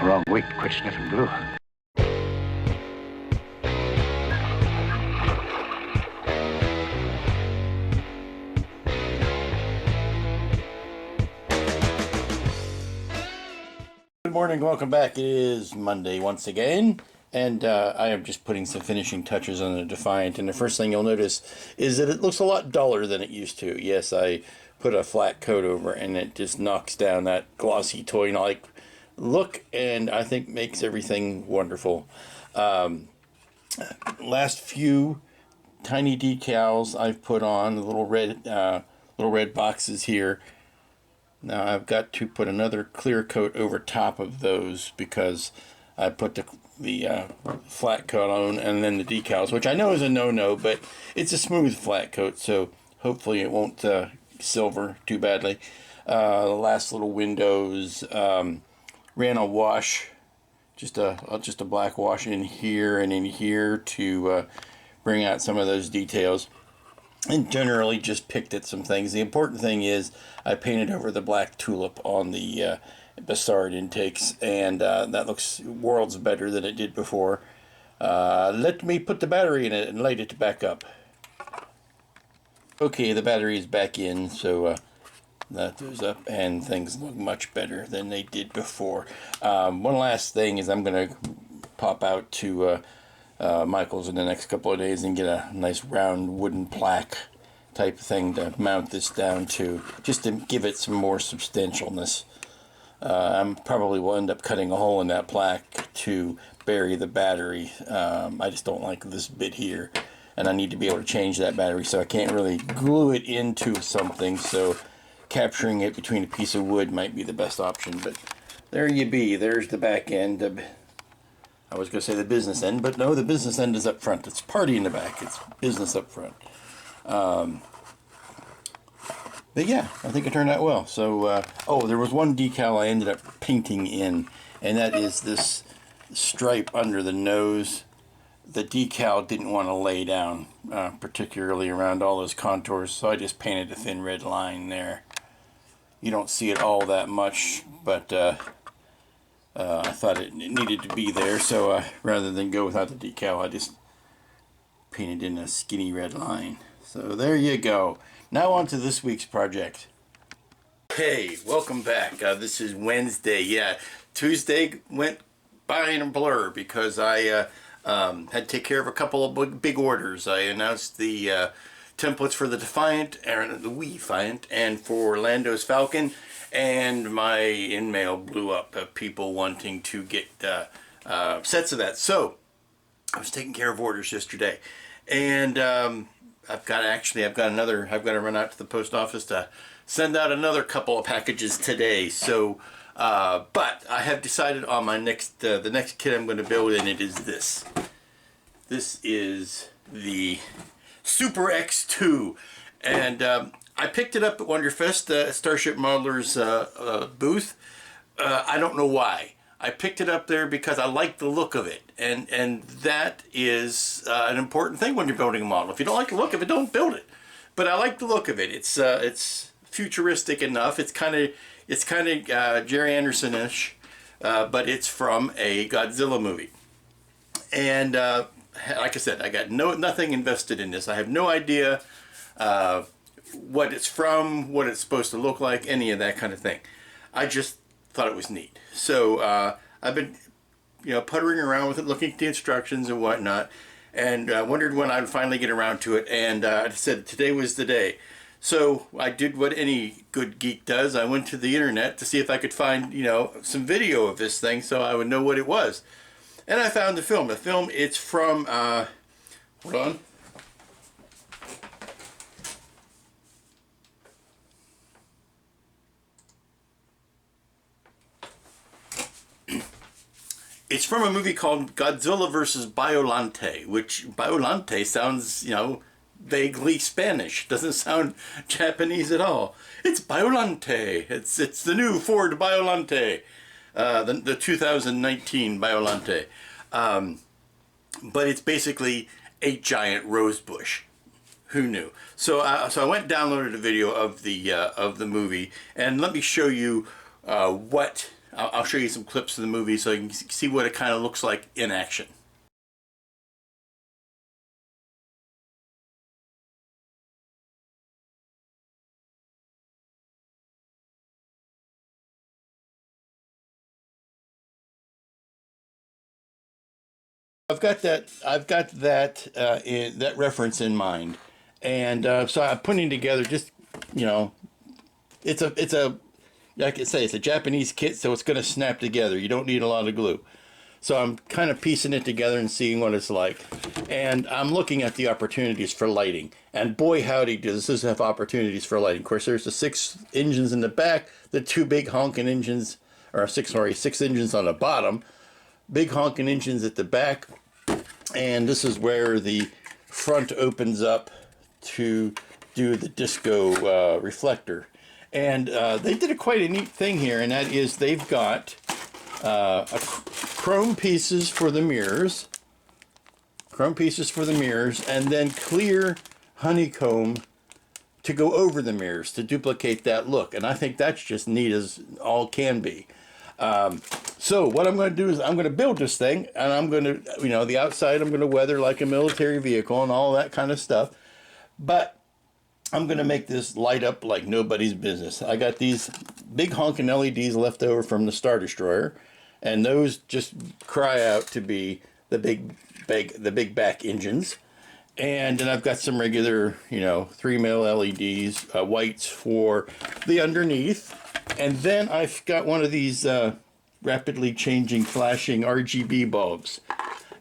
the wrong week to quit sniffing glue. Good morning, welcome back. It is Monday once again, and I am just putting some finishing touches on the Defiant, and the first thing you'll notice is that it looks a lot duller than it used to. Yes, I put a flat coat over, and it just knocks down that glossy toy-like look, and I think makes everything wonderful. Last few tiny decals I've put on, the little red boxes here. Now I've got to put another clear coat over top of those because I put the flat coat on and then the decals, which I know is a no-no, but it's a smooth flat coat, so hopefully it won't silver too badly. The last little windows ran a wash, just a black wash in here and in here to bring out some of those details. And generally just picked at some things. The important thing is I painted over the black tulip on the Bassard intakes, and that looks worlds better than it did before. Let me put the battery in it and light it back up. Okay, the battery is back in, so that goes up, and things look much better than they did before. One last thing is I'm going to pop out to Michael's in the next couple of days and get a nice round wooden plaque type thing to mount this down to, just to give it some more substantialness. I probably will end up cutting a hole in that plaque to bury the battery. I just don't like this bit here, and I need to be able to change that battery, so I can't really glue it into something, so capturing it between a piece of wood might be the best option. But there you be, there's the back end. I was going to say the business end, but no, the business end is up front. It's party in the back. It's business up front. But yeah, I think it turned out well. So, oh, there was one decal I ended up painting in, and that is this stripe under the nose. The decal didn't want to lay down, particularly around all those contours, so I just painted a thin red line there. You don't see it all that much, but I thought it needed to be there, so rather than go without the decal, I just painted in a skinny red line. So there you go. Now on to this week's project. Hey, welcome back. This is Wednesday. Yeah, Tuesday went by in a blur because I had to take care of a couple of big orders. I announced the templates for the Defiant, and the Weefiant, and for Lando's Falcon, and my in-mail blew up of people wanting to get sets of that. So I was taking care of orders yesterday, and I've got to run out to the post office to send out another couple of packages today. So but I have decided on my the next kit I'm going to build, and it is this. This is the Super X2, and I picked it up at Wonderfest, Starship Modeler's booth. I don't know why. I picked it up there because I like the look of it, and that is an important thing when you're building a model. If you don't like the look of it, don't build it. But I like the look of it. It's futuristic enough. It's kind of Jerry Anderson-ish, but it's from a Godzilla movie. And like I said, I got nothing invested in this. I have no idea what it's from, what it's supposed to look like, any of that kind of thing. I just thought it was neat. So I've been, puttering around with it, looking at the instructions and whatnot, and wondered when I'd finally get around to it. And I said today was the day. So I did what any good geek does. I went to the internet to see if I could find, some video of this thing so I would know what it was. And I found the film. It's from, hold on. It's from a movie called Godzilla vs. Biolante, which Biolante sounds, vaguely Spanish. Doesn't sound Japanese at all. It's Biolante. It's the new Ford Biolante, the 2019 Biolante. But it's basically a giant rose bush. Who knew? So I went and downloaded a video of the movie, and let me show you what I'll show you some clips of the movie so you can see what it kind of looks like in action. I've got that that reference in mind, and so I'm putting together just, you know, it's a like I say, it's a Japanese kit, so it's going to snap together. You don't need a lot of glue. So I'm kind of piecing it together and seeing what it's like. And I'm looking at the opportunities for lighting. And boy, howdy, does this have opportunities for lighting. Of course, there's the 6 engines in the back, the 2 big honking engines, or 6 engines on the bottom, big honking engines at the back. And this is where the front opens up to do the disco reflector. And they did quite a neat thing here, and that is they've got chrome pieces for the mirrors, and then clear honeycomb to go over the mirrors to duplicate that look. And I think that's just neat as all can be. So what I'm going to do is I'm going to build this thing, and I'm going to, you know, the outside I'm going to weather like a military vehicle and all that kind of stuff. But I'm going to make this light up like nobody's business. I got these big honking LEDs left over from the Star Destroyer, and those just cry out to be the big back engines. And then I've got some regular, you know, 3 mil LEDs, whites for the underneath. And then I've got one of these rapidly changing, flashing RGB bulbs.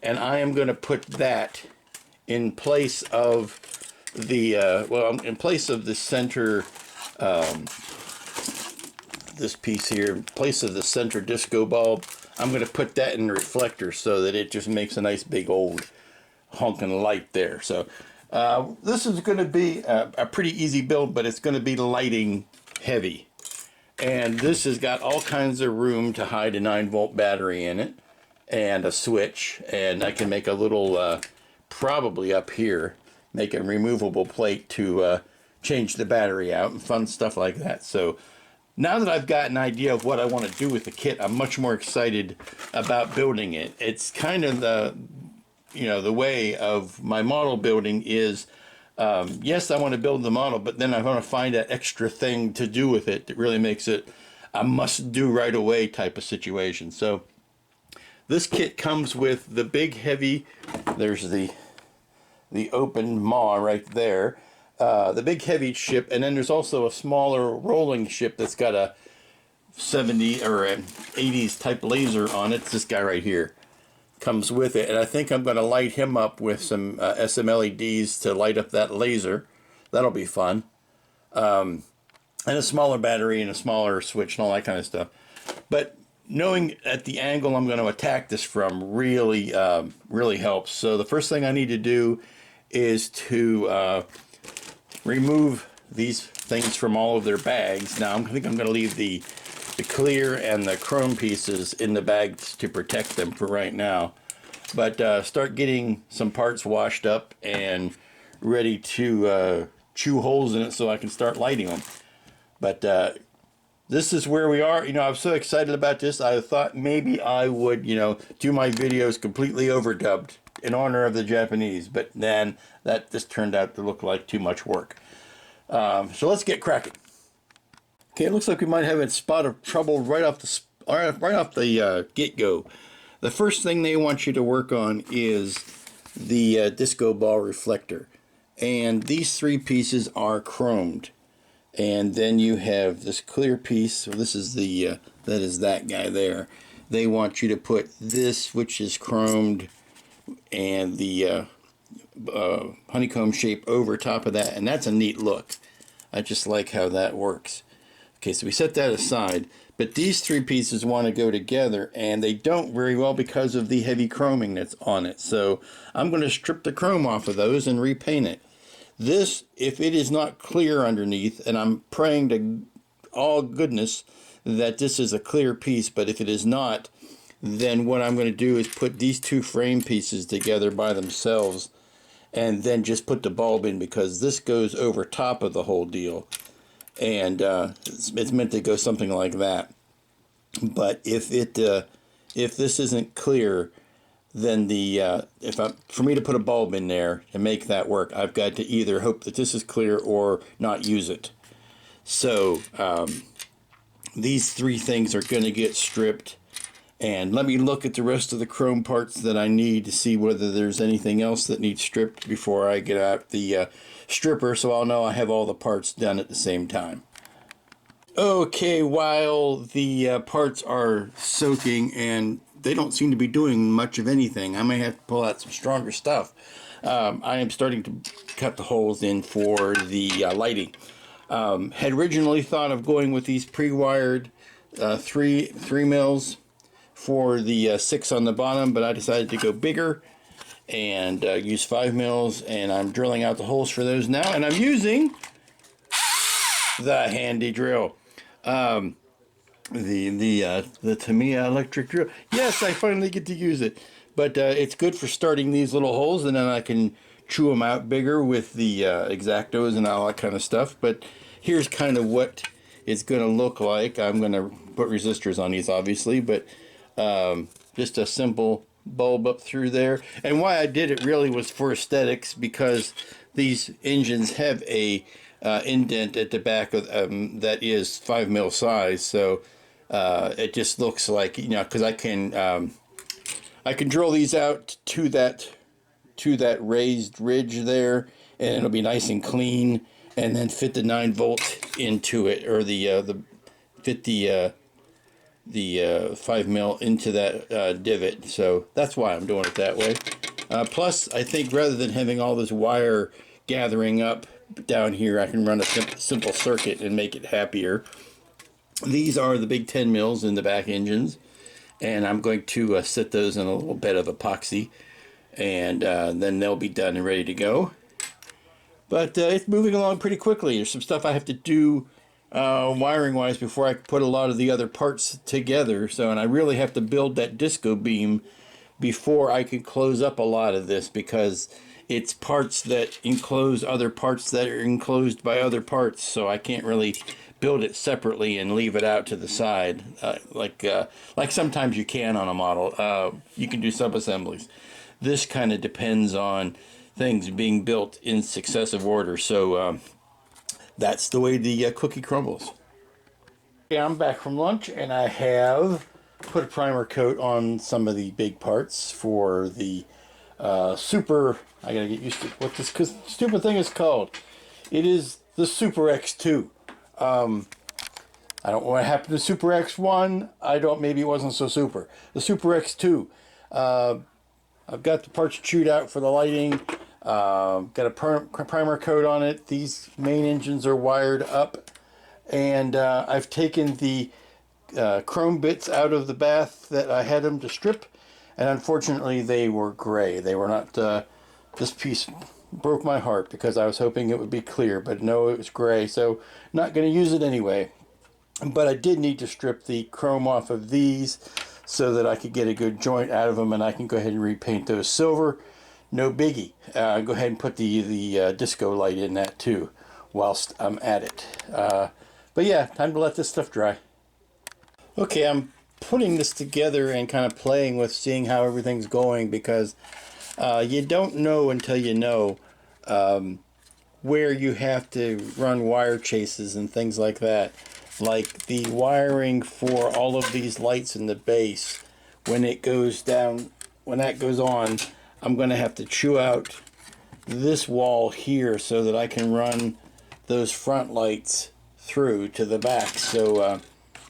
And I am going to put that in place of the, in place of the center, this piece here, in place of the center disco bulb. I'm going to put that in the reflector so that it just makes a nice big old honking light there. So this is going to be a pretty easy build, but it's going to be lighting heavy. And this has got all kinds of room to hide a 9-volt battery in it and a switch. And I can make a little, probably up here, make a removable plate to change the battery out and fun stuff like that. So now that I've got an idea of what I want to do with the kit, I'm much more excited about building it. It's kind of the, you know, the way of my model building is, yes, I want to build the model, but then I want to find that extra thing to do with it that really makes it a must-do right away type of situation. So this kit comes with the big heavy, there's the open maw right there, the big heavy ship, and then there's also a smaller rolling ship that's got a 70 or an 80s type laser on it. It's this guy right here. Comes with it, and I think I'm going to light him up with some SM LEDs to light up that laser. That'll be fun. And a smaller battery and a smaller switch and all that kind of stuff. But knowing at the angle I'm going to attack this from really, really helps. So the first thing I need to do is to remove these things from all of their bags. Now I think I'm going to leave the clear and the chrome pieces in the bags to protect them for right now, but start getting some parts washed up and ready to chew holes in it so I can start lighting them. But this is where we are. You know, I'm so excited about this. I thought maybe I would, you know, do my videos completely overdubbed in honor of the Japanese, but then that just turned out to look like too much work. So let's get cracking. Okay, it looks like we might have a spot of trouble right off the get-go. The first thing they want you to work on is the disco ball reflector. And these 3 pieces are chromed. And then you have this clear piece. So this is the, that is that guy there. They want you to put this, which is chromed, and the honeycomb shape over top of that. And that's a neat look. I just like how that works. Okay, so we set that aside, but these 3 pieces want to go together, and they don't very well because of the heavy chroming that's on it. So I'm going to strip the chrome off of those and repaint it. This, if it is not clear underneath, and I'm praying to all goodness that this is a clear piece, but if it is not, then what I'm going to do is put these 2 frame pieces together by themselves and then just put the bulb in, because this goes over top of the whole deal. And it's meant to go something like that. But if this isn't clear, then for me to put a bulb in there and make that work, I've got to either hope that this is clear or not use it. So these three things are going to get stripped. And let me look at the rest of the chrome parts that I need to see whether there's anything else that needs stripped before I get out the stripper, so I'll know I have all the parts done at the same time. Okay, while the parts are soaking and they don't seem to be doing much of anything, I may have to pull out some stronger stuff. I am starting to cut the holes in for the lighting. Had originally thought of going with these pre-wired 3 mils for the 6 on the bottom, but I decided to go bigger and use 5 mils, and I'm drilling out the holes for those now, and I'm using the handy drill, the Tamiya electric drill. Yes, I finally get to use it, but it's good for starting these little holes, and then I can chew them out bigger with the X-Actos and all that kind of stuff. But here's kind of what it's going to look like. I'm going to put resistors on these, obviously, but just a simple bulb up through there. And why I did it really was for aesthetics, because these engines have a indent at the back of that is 5 mil size, so it just looks like, you know, because I can drill these out to that raised ridge there, and it'll be nice and clean, and then fit the 9-volt into it, or fit the 5 mil into that divot. So that's why I'm doing it that way. Plus, I think rather than having all this wire gathering up down here, I can run a simple circuit and make it happier. These are the big 10 mils in the back engines, and I'm going to set those in a little bed of epoxy, and then they'll be done and ready to go. But it's moving along pretty quickly. There's some stuff I have to do wiring wise before I put a lot of the other parts together, and I really have to build that disco beam before I can close up a lot of this, because it's parts that enclose other parts that are enclosed by other parts, so I can't really build it separately and leave it out to the side like sometimes you can on a model. You can do sub-assemblies. This kind of depends on things being built in successive order, so that's the way the cookie crumbles. Okay, I'm back from lunch, and I have put a primer coat on some of the big parts for the Super. I gotta get used to what this stupid thing is called. It is the Super X2. I don't know what happened to Super X1. Maybe it wasn't so super. The Super X2. I've got the parts chewed out for the lighting. Got a primer coat on it. These main engines are wired up, and I've taken the chrome bits out of the bath that I had them to strip, and unfortunately they were gray. They were not. This piece broke my heart because I was hoping it would be clear, but no, it was gray, so not going to use it anyway. But I did need to strip the chrome off of these so that I could get a good joint out of them, and I can go ahead and repaint those silver. No biggie. Go ahead and put the disco light in that too whilst I'm at it. But yeah, time to let this stuff dry. Okay, I'm putting this together and kind of playing with seeing how everything's going, because you don't know until you know where you have to run wire chases and things like that. Like the wiring for all of these lights in the base, when it goes down, when that goes on, I'm going to have to chew out this wall here so that I can run those front lights through to the back. So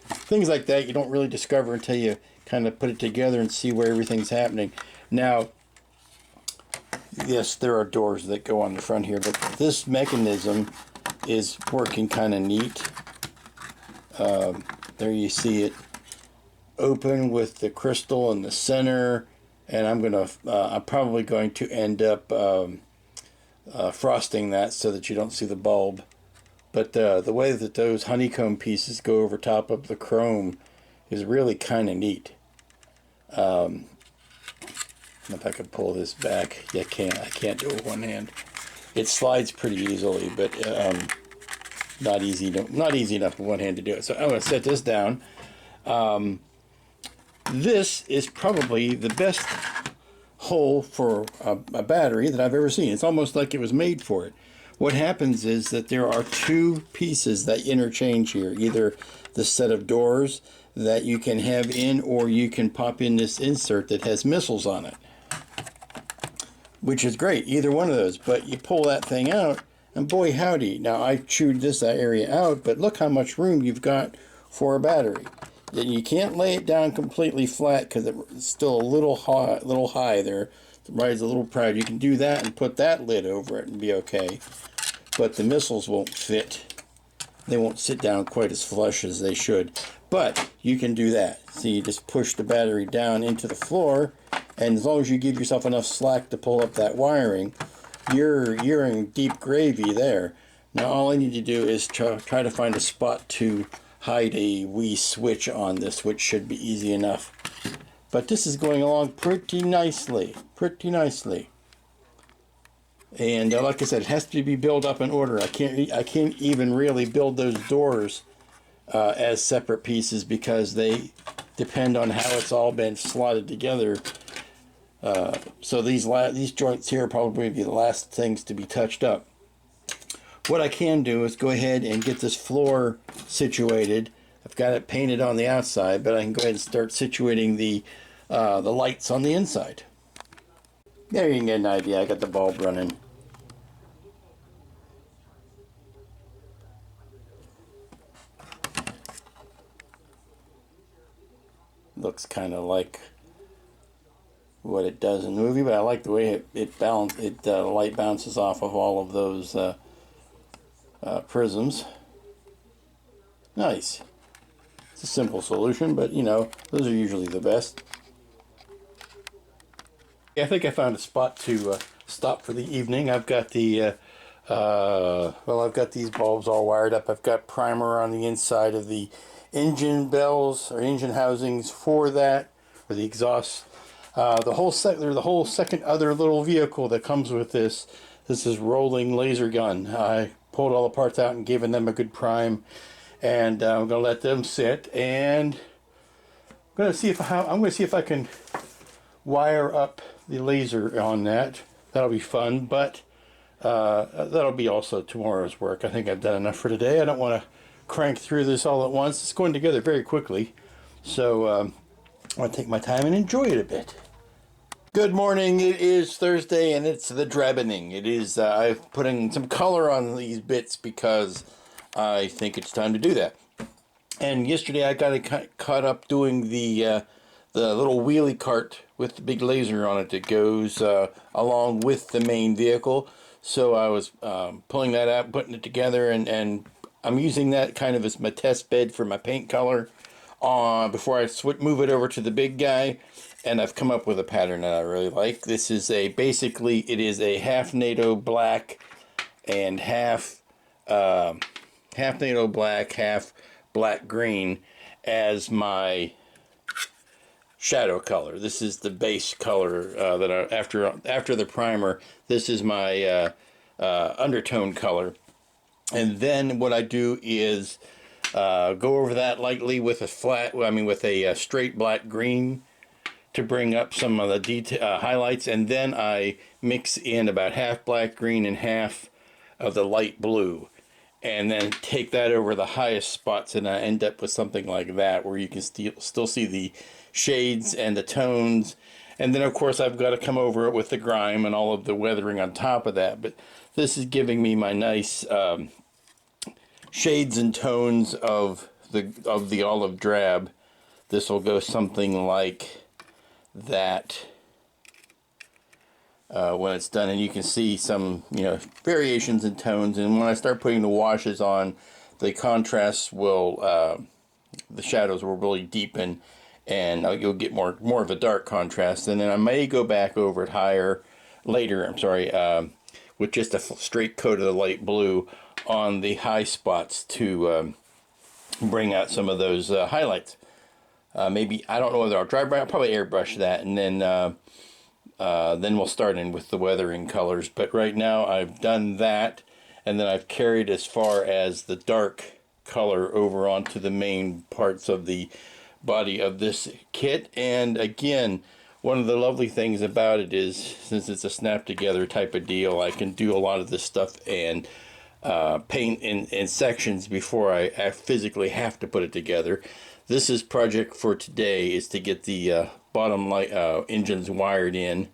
things like that you don't really discover until you kind of put it together and see where everything's happening. Now, yes, there are doors that go on the front here, but this mechanism is working kind of neat. There you see it open with the crystal in the center, and I'm probably going to end up frosting that so that you don't see the bulb. But the way that those honeycomb pieces go over top of the chrome is really kind of neat. If I could pull this back, I can't do it with one hand. It slides pretty easily, but not easy enough with one hand to do it. So I'm going to set this down. This is probably the best hole for a battery that I've ever seen. It's almost like it was made for it. What happens is that there are two pieces that interchange here, either the set of doors that you can have in, or you can pop in this insert that has missiles on it, which is great, either one of those. But you pull that thing out, and boy howdy, now I chewed this area out, but look how much room you've got for a battery. And you can't lay it down completely flat because it's still a little high there. The ride's a little proud. You can do that and put that lid over it and be okay. But the missiles won't fit. They won't sit down quite as flush as they should. But you can do that. So you just push the battery down into the floor, and as long as you give yourself enough slack to pull up that wiring, you're in deep gravy there. Now all I need to do is try to find a spot to hide a wee switch on this, which should be easy enough. But this is going along pretty nicely, And like I said, it has to be built up in order. I can't even really build those doors as separate pieces because they depend on how it's all been slotted together. So these joints here probably be the last things to be touched up. What I can do is go ahead and get this floor situated. I've got it painted on the outside, but I can go ahead and start situating the lights on the inside. There you can get an idea. I got the bulb running. Looks kind of like what it does in the movie, but I like the way the light bounces off of all of those prisms. Nice. It's a simple solution, but you know, those are usually the best. I think I found a spot to stop for the evening. I've got the I've got these bulbs all wired up. I've got primer on the inside of the engine bells or engine housings for that, for the exhaust. The whole second other little vehicle that comes with this. This is rolling laser gun. I pulled all the parts out and given them a good prime, and I'm going to let them sit, and I'm going to see if I can wire up the laser on that. That'll be fun, but that'll be also tomorrow's work. I think I've done enough for today. I don't want to crank through this all at once. It's going together very quickly, so I want to take my time and enjoy it a bit. Good morning. It is Thursday, and it's the drabbing. It is I'm putting some color on these bits because I think it's time to do that. And yesterday I got it caught up doing the little wheelie cart with the big laser on it that goes along with the main vehicle. So I was pulling that out, putting it together, and I'm using that kind of as my test bed for my paint color before I move it over to the big guy. And I've come up with a pattern that I really like. This is basically it is a half NATO black and half NATO black, half black green as my shadow color. This is the base color that after the primer. This is my undertone color, and then what I do is go over that lightly with a straight black green to bring up some of the highlights, and then I mix in about half black green and half of the light blue, and then take that over the highest spots, and I end up with something like that where you can still see the shades and the tones. And then of course I've got to come over it with the grime and all of the weathering on top of that, but this is giving me my nice shades and tones of the olive drab. This will go something like that when it's done, and you can see some variations in tones. And when I start putting the washes on, the contrasts will the shadows will really deepen, and you'll get more of a dark contrast. And then I may go back over it later with just a straight coat of the light blue on the high spots to bring out some of those highlights. Maybe, I don't know whether I'll I'll probably airbrush that, and then we'll start in with the weathering colors. But right now I've done that, and then I've carried as far as the dark color over onto the main parts of the body of this kit. And again, one of the lovely things about it is, since it's a snap together type of deal, I can do a lot of this stuff and paint in sections before I physically have to put it together. This is project for today, is to get the bottom light engines wired in,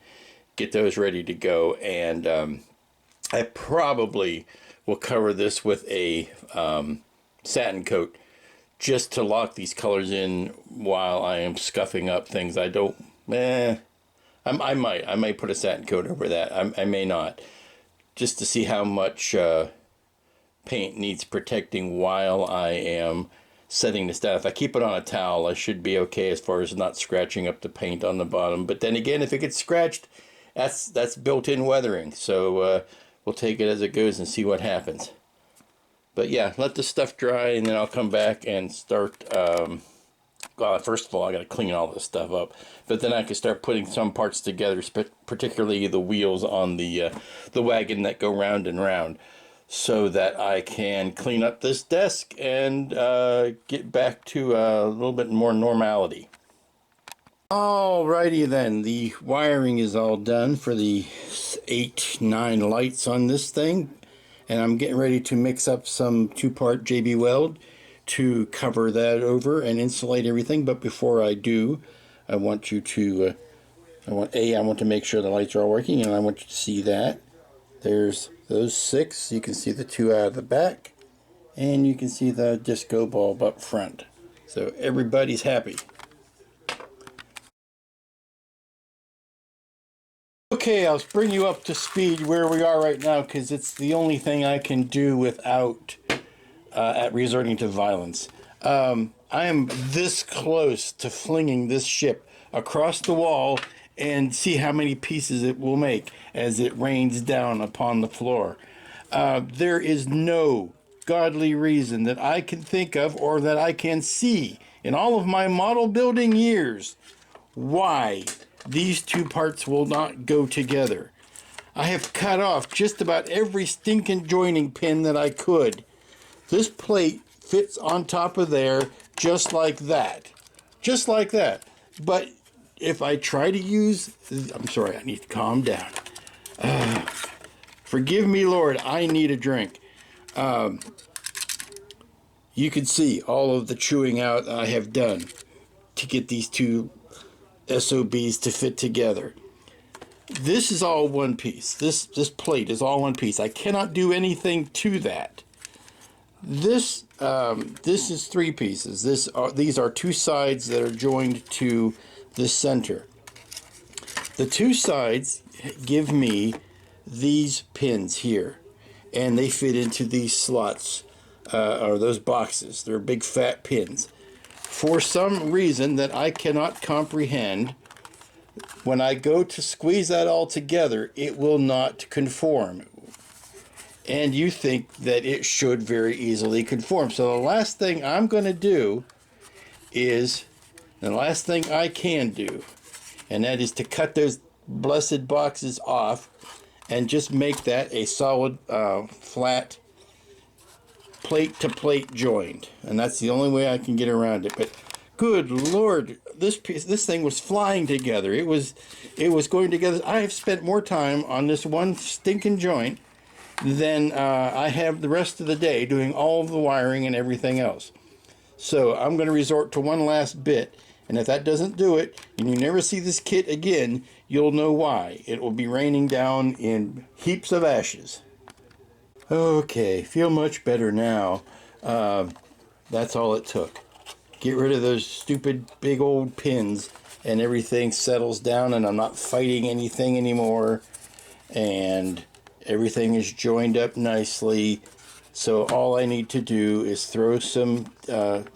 get those ready to go, and I probably will cover this with a satin coat just to lock these colors in while I am scuffing up things. I don't, I might put a satin coat over that. I may not, just to see how much paint needs protecting while I am setting this down. If I keep it on a towel, I should be okay as far as not scratching up the paint on the bottom. But then again, if it gets scratched, that's built-in weathering. So we'll take it as it goes and see what happens. But yeah, let the stuff dry, and then I'll come back and start. Well, first of all, I got to clean all this stuff up. But then I can start putting some parts together, particularly the wheels on the wagon that go round and round, so that I can clean up this desk and get back to a little bit more normality. Alrighty then, the wiring is all done for the 8-9 lights on this thing, and I'm getting ready to mix up some 2-part JB Weld to cover that over and insulate everything. But before I do, I want you to I want to make sure the lights are all working, and I want you to see that there's those 6. You can see the 2 out of the back, and you can see the disco bulb up front. So everybody's happy. Okay, I'll bring you up to speed where we are right now, because it's the only thing I can do without at resorting to violence. I am this close to flinging this ship across the wall and see how many pieces it will make as it rains down upon the floor. There is no godly reason that I can think of, or that I can see in all of my model building years, why these 2 parts will not go together. I have cut off just about every stinking joining pin that I could. This plate fits on top of there just like that. Just like that. But if I try to use... I'm sorry, I need to calm down. Forgive me, Lord, I need a drink. You can see all of the chewing out I have done to get these 2 SOBs to fit together. This is all one piece. This plate is all one piece. I cannot do anything to that. This is 3 pieces. These are 2 sides that are joined to the center. The 2 sides give me these pins here, and they fit into these slots, or those boxes. They're big fat pins. For some reason that I cannot comprehend, when I go to squeeze that all together, it will not conform. And you think that it should very easily conform. So the last thing I'm going to do is, the last thing I can do, and that is to cut those blessed boxes off and just make that a solid, flat plate-to-plate joint. And that's the only way I can get around it. But good Lord, this thing was flying together. It was going together. I have spent more time on this one stinking joint than I have the rest of the day doing all of the wiring and everything else. So I'm going to resort to one last bit, and if that doesn't do it, and you never see this kit again, you'll know why. It will be raining down in heaps of ashes. Okay, feel much better now. That's all it took. Get rid of those stupid big old pins, and everything settles down, and I'm not fighting anything anymore, and everything is joined up nicely. So all I need to do is throw some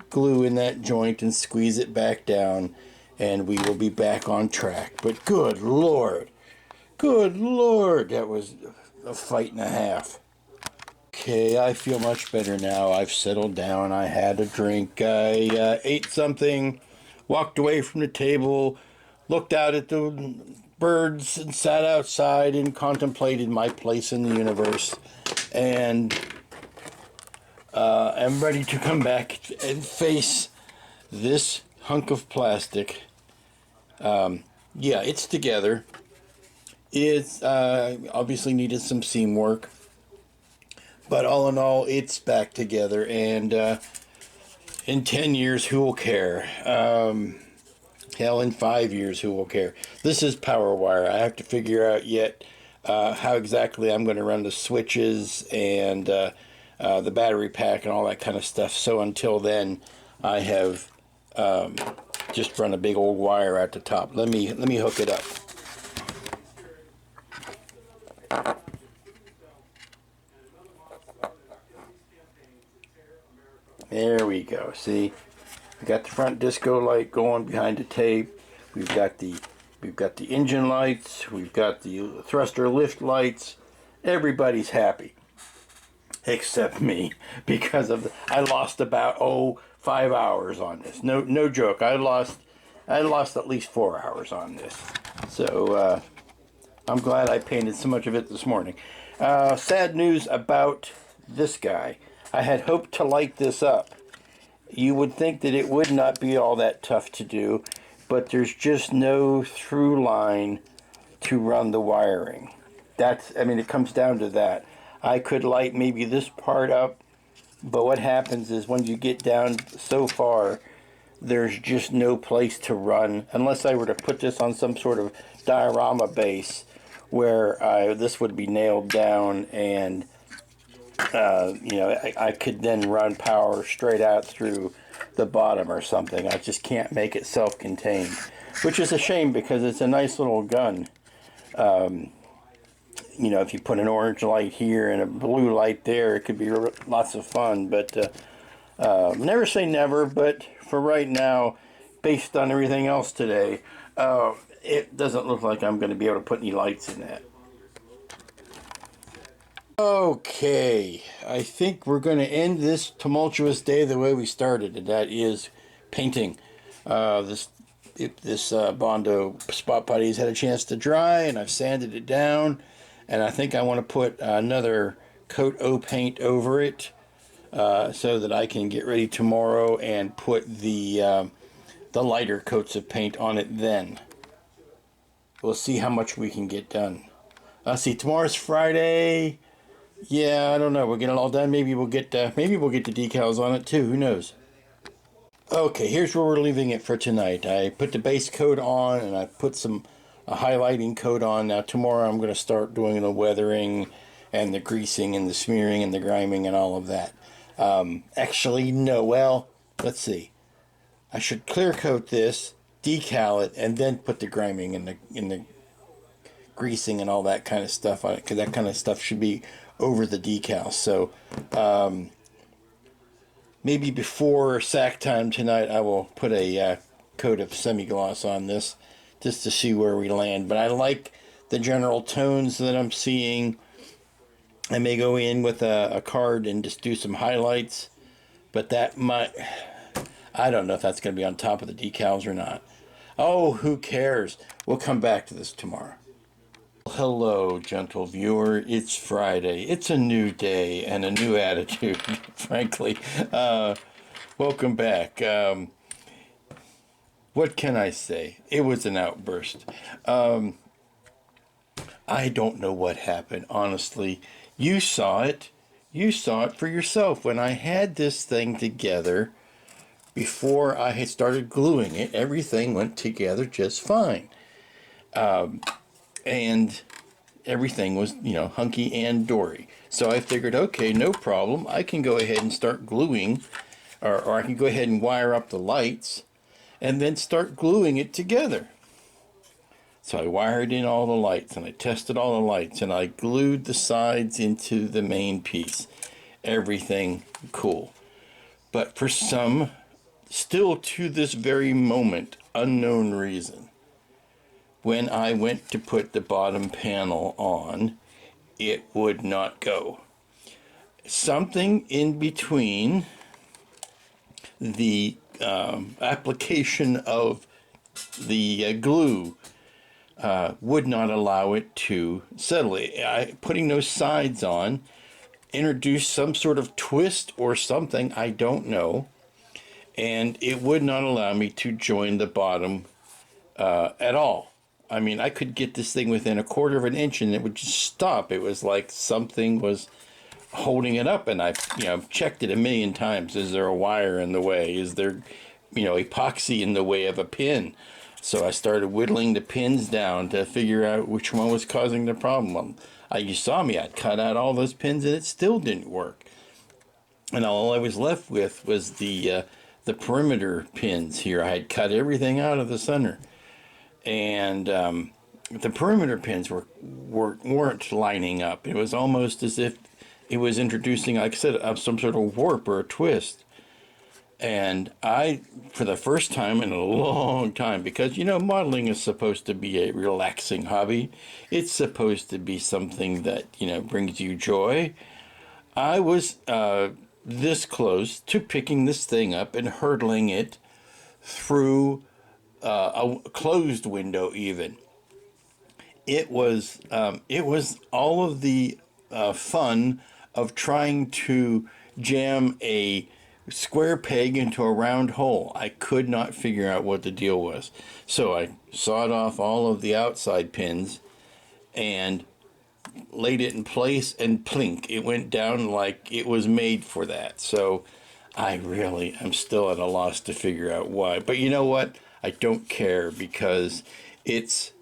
glue in that joint and squeeze it back down, and we will be back on track. But good Lord, that was a fight and a half. Okay, I feel much better now. I've settled down. I had a drink. I ate something, walked away from the table, looked out at the birds, and sat outside and contemplated my place in the universe. And I'm ready to come back and face this hunk of plastic. Yeah, it's together. It's obviously needed some seam work, but all in all, it's back together. And in 10 years, who will care? Hell, in 5 years, who will care? This is power wire. I have to figure out yet how exactly I'm going to run the switches and the battery pack and all that kind of stuff. So until then, I have just run a big old wire at the top. Let me hook it up. There we go. See, we got the front disco light going behind the tape. We've got the engine lights. We've got the thruster lift lights. Everybody's happy, except me, because I lost about 5 hours on this. No joke. I lost at least 4 hours on this. So I'm glad I painted so much of it this morning. Sad news about this guy. I had hoped to light this up. You would think that it would not be all that tough to do, but there's just no through line to run the wiring. It comes down to that. I could light maybe this part up, but what happens is when you get down so far, there's just no place to run, unless I were to put this on some sort of diorama base where this would be nailed down and I could then run power straight out through the bottom or something. I just can't make it self-contained, which is a shame because it's a nice little gun. If you put an orange light here and a blue light there, it could be lots of fun. But never say never, but for right now, based on everything else today, it doesn't look like I'm going to be able to put any lights in that. Okay, I think we're going to end this tumultuous day the way we started, and that is painting. This Bondo spot putty's had a chance to dry, and I've sanded it down, and I think I want to put another coat of paint over it so that I can get ready tomorrow and put the lighter coats of paint on it then. We'll see how much we can get done. See, tomorrow's Friday. Yeah, I don't know. We'll get it all done. Maybe we'll get the decals on it too. Who knows? Okay, here's where we're leaving it for tonight. I put the base coat on and I put a highlighting coat on. Now tomorrow I'm going to start doing the weathering and the greasing and the smearing and the griming and all of that. Actually, no. Well, let's see. I should clear coat this, decal it, and then put the griming and the greasing and all that kind of stuff on it, because that kind of stuff should be over the decal. So maybe before sack time tonight I will put a coat of semi-gloss on this just to see where we land. But I like the general tones that I'm seeing. I may go in with a card and just do some highlights, but I don't know if that's going to be on top of the decals or not. Oh, who cares? We'll come back to this tomorrow. Hello, gentle viewer. It's Friday. It's a new day and a new attitude, frankly. Welcome back. What can I say? It was an outburst. I don't know what happened, honestly. You saw it. You saw it for yourself. When I had this thing together, before I had started gluing it, everything went together just fine. And everything was, hunky and dory. So I figured, okay, no problem. I can go ahead and start gluing, or I can go ahead and wire up the lights and then start gluing it together. So I wired in all the lights and I tested all the lights and I glued the sides into the main piece. Everything cool. But for some, still to this very moment, unknown reason, when I went to put the bottom panel on, it would not go. Something in between the application of the glue would not allow it to settle. Putting those sides on introduced some sort of twist or something, I don't know, and it would not allow me to join the bottom at all. I mean, I could get this thing within a quarter of an inch and it would just stop. It was like something was holding it up, and I, checked it a million times. Is there a wire in the way? Is there, epoxy in the way of a pin? So I started whittling the pins down to figure out which one was causing the problem. Well, you saw me, I'd cut out all those pins and it still didn't work. And all I was left with was the perimeter pins here. I had cut everything out of the center. And the perimeter pins weren't lining up. It was almost as if it was introducing, like I said, some sort of warp or a twist. And I, for the first time in a long time, because, modeling is supposed to be a relaxing hobby. It's supposed to be something that, brings you joy. I was this close to picking this thing up and hurtling it through a closed window even. It was all of the fun of trying to jam a square peg into a round hole. I could not figure out what the deal was. So I sawed off all of the outside pins and laid it in place, and plink, it went down like it was made for that. So I really am still at a loss to figure out why. But you know what? I don't care, because it's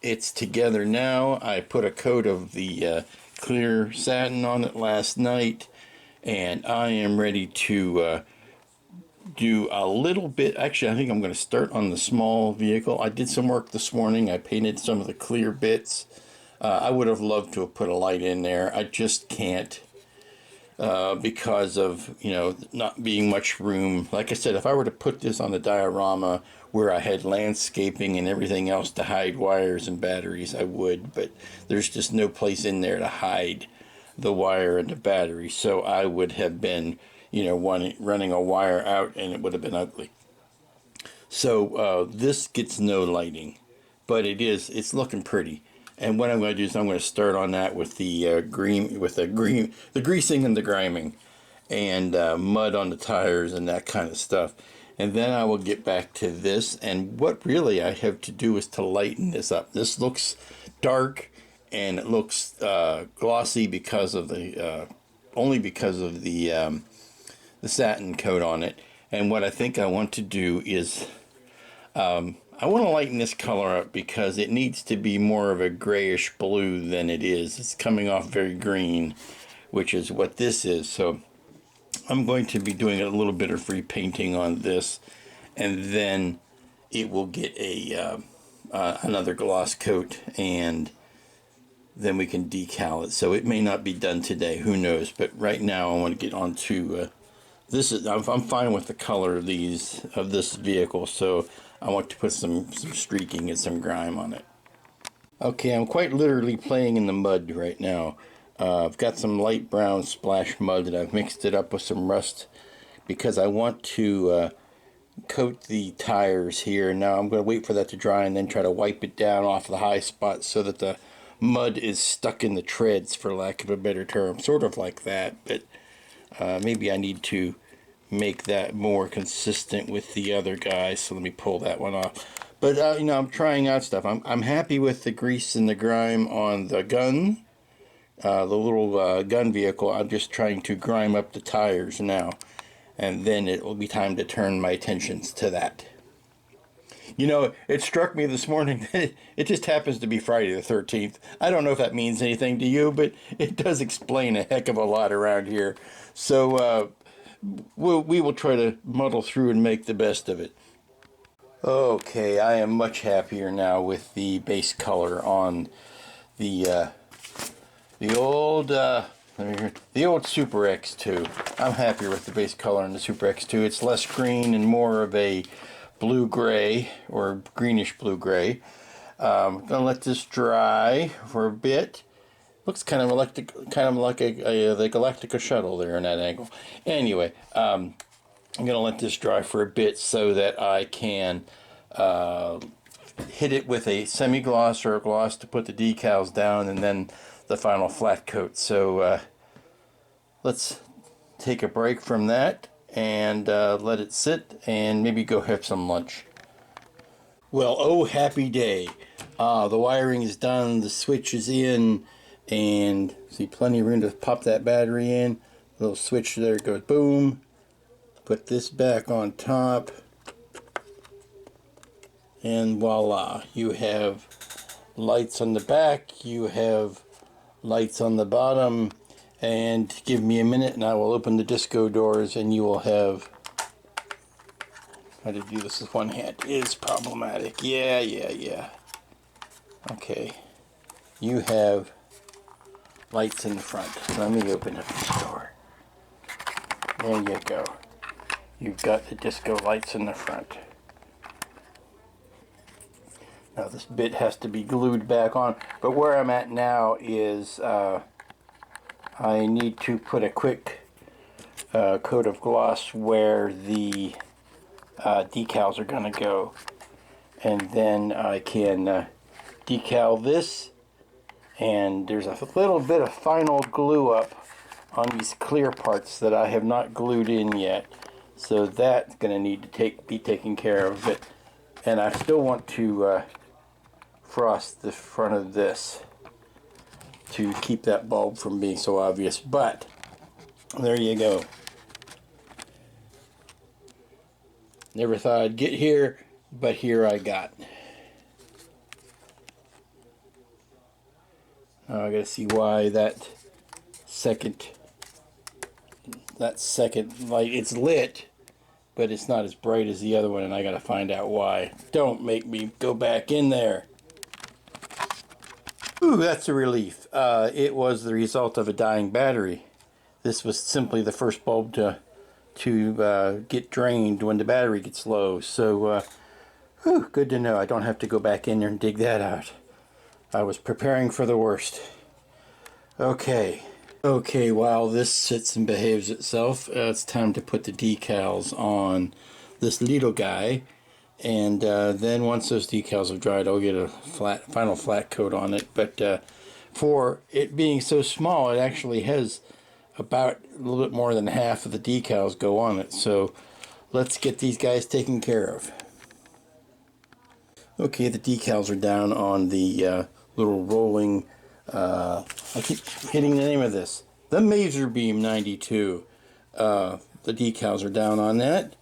together now. I put a coat of the clear satin on it last night, and I am ready to do a little bit. Actually, I think I'm going to start on the small vehicle. I did some work this morning. I painted some of the clear bits. I would have loved to have put a light in there. I just can't because of, not being much room. Like I said, if I were to put this on a diorama where I had landscaping and everything else to hide wires and batteries, I would. But there's just no place in there to hide the wire and the battery. So I would have been, running a wire out, and it would have been ugly. So this gets no lighting, but it's looking pretty. And what I'm going to do is I'm going to start on that with the the greasing and the griming, and mud on the tires and that kind of stuff. And then I will get back to this. And what really I have to do is to lighten this up. This looks dark, and it looks glossy because of the only because of the satin coat on it. And what I think I want to do is I want to lighten this color up, because it needs to be more of a grayish blue than it is. It's coming off very green, which is what this is. So I'm going to be doing a little bit of repainting on this, and then it will get a another gloss coat, and then we can decal it. So it may not be done today, who knows? But right now I want to get on to this. I'm fine with the color of this vehicle, so I want to put some streaking and some grime on it. Okay, I'm quite literally playing in the mud right now. I've got some light brown splash mud, and I've mixed it up with some rust because I want to coat the tires here. Now I'm going to wait for that to dry and then try to wipe it down off the high spots so that the mud is stuck in the treads, for lack of a better term. Sort of like that, but maybe I need to make that more consistent with the other guys. So let me pull that one off. But I'm trying out stuff. I'm happy with the grease and the grime on the gun, the little gun vehicle. I'm just trying to grime up the tires now, and then it will be time to turn my attentions to that. It struck me this morning that it just happens to be Friday the 13th. I don't know if that means anything to you, but it does explain a heck of a lot around here. So we will try to muddle through and make the best of it. Okay, I am much happier now with the base color on the old Super X2. I'm happier with the base color on the Super X2. It's less green and more of a blue-gray or greenish blue-gray. I'm gonna let this dry for a bit. Looks kind of like a the Galactica shuttle there in that angle. Anyway, I'm gonna let this dry for a bit so that I can hit it with a semi-gloss or a gloss to put the decals down, and then the final flat coat. So let's take a break from that, and let it sit and maybe go have some lunch. Well, oh happy day. The wiring is done, the switch is in, and see plenty of room to pop that battery in. Little switch there goes boom. Put this back on top. And voila, you have lights on the back, you have lights on the bottom, and give me a minute and I will open the disco doors and you will have... How to do this with one hand is problematic. Yeah. Okay. You have lights in the front. Let me open up this door. There you go. You've got the disco lights in the front. Now this bit has to be glued back on, but where I'm at now is I need to put a quick coat of gloss where the decals are going to go, and then I can decal this, and there's a little bit of final glue up on these clear parts that I have not glued in yet, so that's going to need to be taken care of. And I still want to frost the front of this to keep that bulb from being so obvious, but there you go. Never thought I'd get here, but here I got. Now I gotta see why that second light, it's lit, but it's not as bright as the other one, and I gotta find out why. Don't make me go back in there. Ooh, that's a relief. It was the result of a dying battery. This was simply the first bulb to get drained when the battery gets low. So, good to know. I don't have to go back in there and dig that out. I was preparing for the worst. Okay, while this sits and behaves itself, it's time to put the decals on this little guy. And then once those decals have dried, I'll get a final flat coat on it. But for it being so small, it actually has about a little bit more than half of the decals go on it. So let's get these guys taken care of. Okay, the decals are down on the little rolling, I keep hitting the name of this, the Maser Beam 92. The decals are down on that.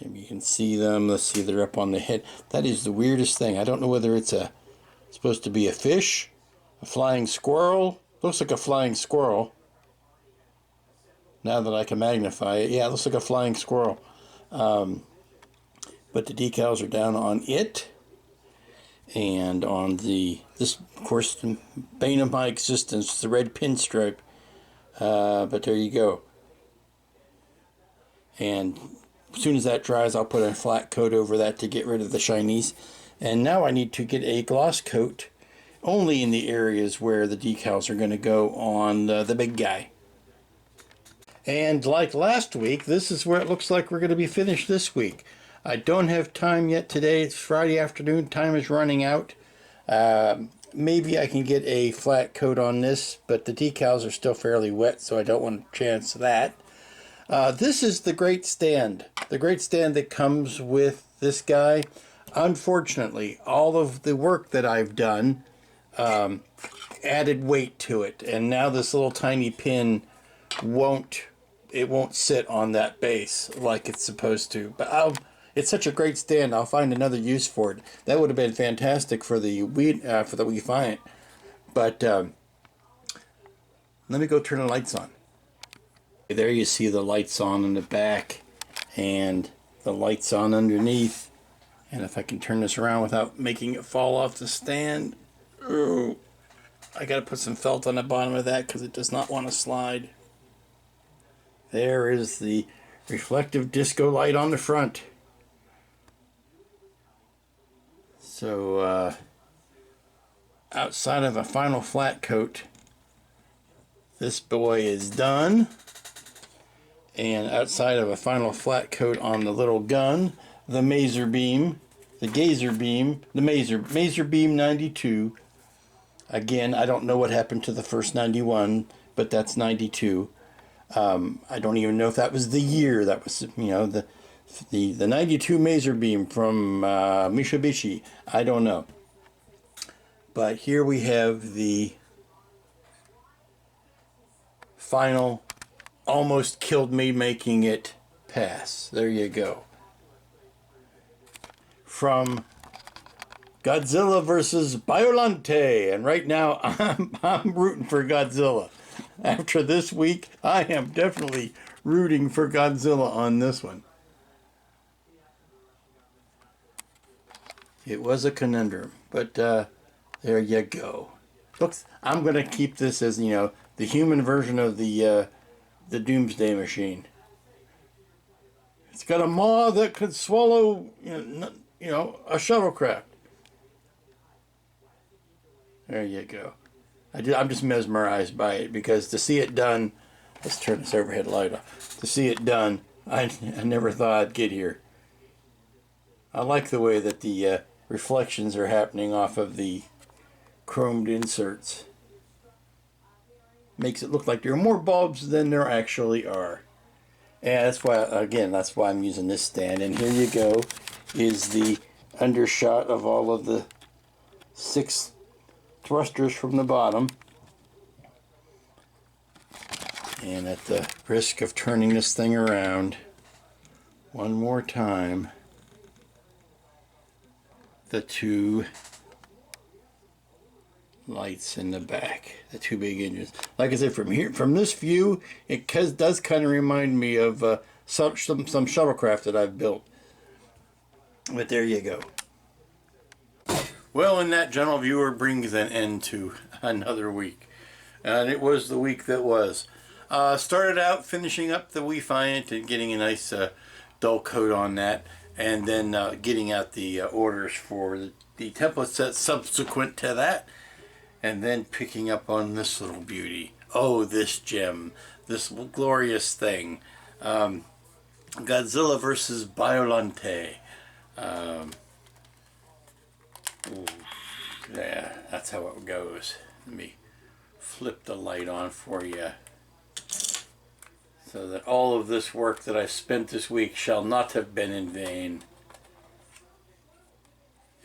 Maybe you can see them. Let's see, they're up on the head. That is the weirdest thing. I don't know whether it's supposed to be a fish, a flying squirrel. Looks like a flying squirrel. Now that I can magnify it, yeah, it looks like a flying squirrel. But the decals are down on it, and on this, of course, the bane of my existence, the red pinstripe. But there you go. And as soon as that dries, I'll put a flat coat over that to get rid of the shinies. And now I need to get a gloss coat only in the areas where the decals are going to go on the big guy. And like last week, this is where it looks like we're going to be finished this week. I don't have time yet today. It's Friday afternoon. Time is running out. Maybe I can get a flat coat on this, but the decals are still fairly wet, so I don't want to chance that. This is the great stand. The great stand that comes with this guy. Unfortunately, all of the work that I've done added weight to it, and now this little tiny pin won't sit on that base like it's supposed to. But it's such a great stand. I'll find another use for it. That would have been fantastic for the Weefiant. But let me go turn the lights on. There you see the lights on in the back and the lights on underneath. And if I can turn this around without making it fall off the stand. Oh, I got to put some felt on the bottom of that because it does not want to slide. There is the reflective disco light on the front. So outside of a final flat coat, this boy is done. And outside of a final flat coat on the little gun, the Maser Beam, the Gazer Beam, the Maser Beam 92. Again, I don't know what happened to the first 91, but that's 92. I don't even know if that was the year. That was, the 92 Maser Beam from Mitsubishi. I don't know. But here we have the final, almost killed me making it pass. There you go. From Godzilla versus Biolante. And right now I'm rooting for Godzilla. After this week, I am definitely rooting for Godzilla on this one. It was a conundrum, but there you go. Looks, I'm going to keep this as, the human version of the Doomsday Machine. It's got a maw that could swallow, a shuttlecraft. There you go. I'm just mesmerized by it, because to see it done, let's turn this overhead light off. To see it done, I never thought I'd get here. I like the way that the reflections are happening off of the chromed inserts. Makes it look like there are more bulbs than there actually are. And that's why I'm using this stand. And here you go is the undershot of all of the 6 thrusters from the bottom. And at the risk of turning this thing around one more time, the 2 lights in the back, the 2 big engines. Like I said, from this view, it does kind of remind me of some shuttlecraft that I've built. But there you go. Well, and that, gentle viewer, brings an end to another week. And it was the week that was. Started out finishing up the Weefiant and getting a nice dull coat on that. And then getting out the orders for the template set subsequent to that. And then picking up on this little beauty. Oh, this gem. This glorious thing. Godzilla versus Biolante. Yeah, that's how it goes. Let me flip the light on for you, so that all of this work that I spent this week shall not have been in vain.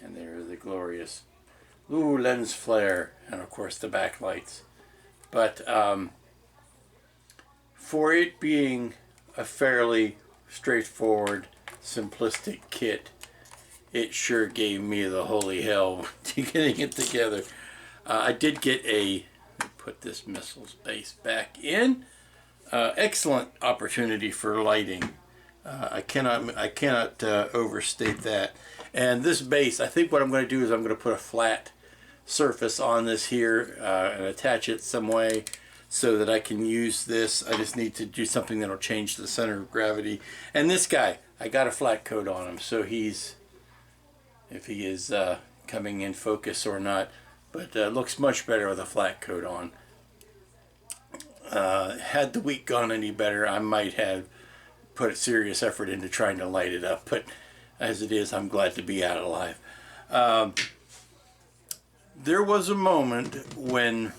And there are the glorious lens flare, and of course the backlights. But for it being a fairly straightforward, simplistic kit, it sure gave me the holy hell to getting it together. I did get put this missile's base back in. Excellent opportunity for lighting. I cannot overstate that. And this base, I think what I'm going to do is I'm going to put a flat surface on this here and attach it some way so that I can use this. I just need to do something that'll change the center of gravity. And this guy, I got a flat coat on him, so if he is coming in focus or not, but looks much better with a flat coat on. Had the week gone any better, I might have put a serious effort into trying to light it up, but as it is, I'm glad to be out alive. There was a moment when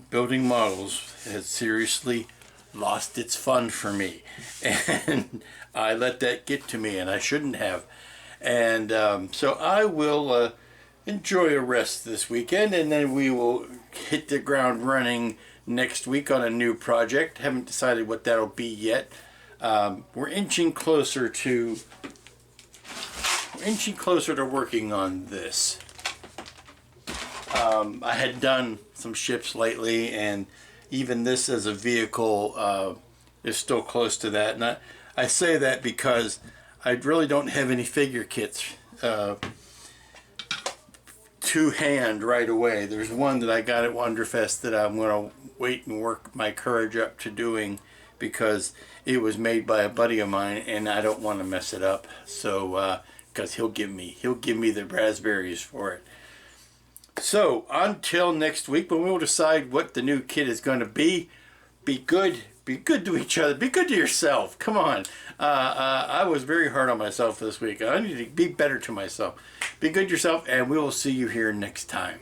building models had seriously lost its fun for me, and I let that get to me, and I shouldn't have. And so I will enjoy a rest this weekend, and then we will hit the ground running next week on a new project. Haven't decided what that'll be yet. We're inching closer to working on this. I had done some ships lately, and even this as a vehicle is still close to that. And I say that because I really don't have any figure kits to hand right away. There's one that I got at Wonderfest that I'm going to wait and work my courage up to doing, because it was made by a buddy of mine and I don't want to mess it up. So because he'll give me the raspberries for it. So until next week, when we'll decide what the new kit is going to be good to each other, be good to yourself. Come on. I was very hard on myself this week. I need to be better to myself. Be good to yourself, and we will see you here next time.